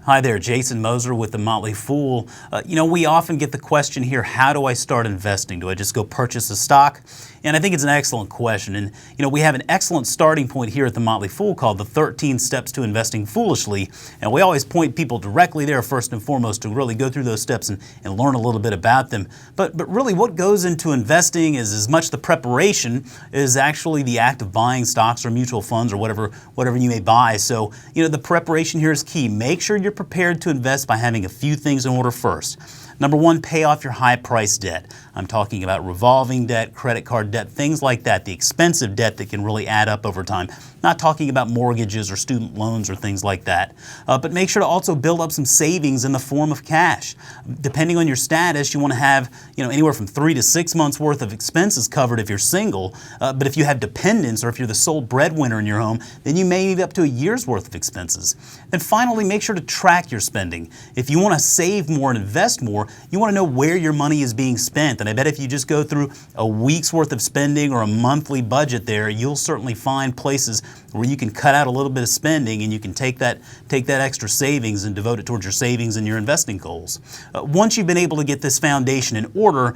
Hi there, Jason Moser with the Motley Fool. We often get the question here, how do I start investing? Do I just go purchase a stock? And I think it's an excellent question. And we have an excellent starting point here at the Motley Fool called the 13 Steps to Investing Foolishly. And we always point people directly there first and foremost to really go through those steps and learn a little bit about them. But really what goes into investing is as much the preparation as actually the act of buying stocks or mutual funds or whatever you may buy. So the preparation here is key. Make sure you're prepared to invest by having a few things in order first. Number one, pay off your high-priced debt. I'm talking about revolving debt, credit card debt, things like that, the expensive debt that can really add up over time. Not talking about mortgages or student loans or things like that. But make sure to also build up some savings in the form of cash. Depending on your status, you want to have anywhere from 3 to 6 months worth of expenses covered if you're single. But if you have dependents or if you're the sole breadwinner in your home, then you may need up to a year's worth of expenses. Then finally, make sure to track your spending. If you want to save more and invest more, you want to know where your money is being spent. And I bet if you just go through a week's worth of spending or a monthly budget there, you'll certainly find places where you can cut out a little bit of spending and you can take that extra savings and devote it towards your savings and your investing goals. Once you've been able to get this foundation in order,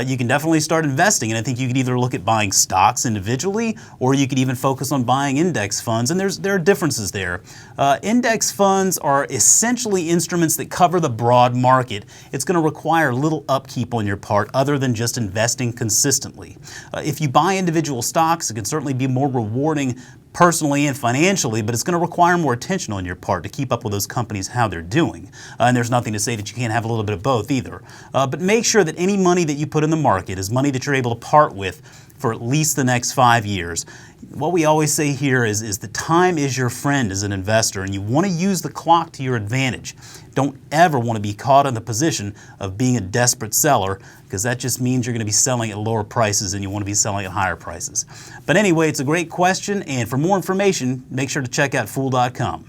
you can definitely start investing. And I think you could either look at buying stocks individually, or you could even focus on buying index funds. And there are differences there. Index funds are essentially instruments that cover the broad market. It's going to require little upkeep on your part other than just investing consistently. If you buy individual stocks, it can certainly be more rewarding personally and financially, but it's going to require more attention on your part to keep up with those companies, how they're doing. And there's nothing to say that you can't have a little bit of both either. But make sure that any money that you put in the market is money that you're able to part with for at least the next 5 years. What we always say here is that time is your friend as an investor, and you want to use the clock to your advantage. Don't ever want to be caught in the position of being a desperate seller, because that just means you're going to be selling at lower prices and you want to be selling at higher prices. But anyway, it's a great question, and for more information, make sure to check out Fool.com.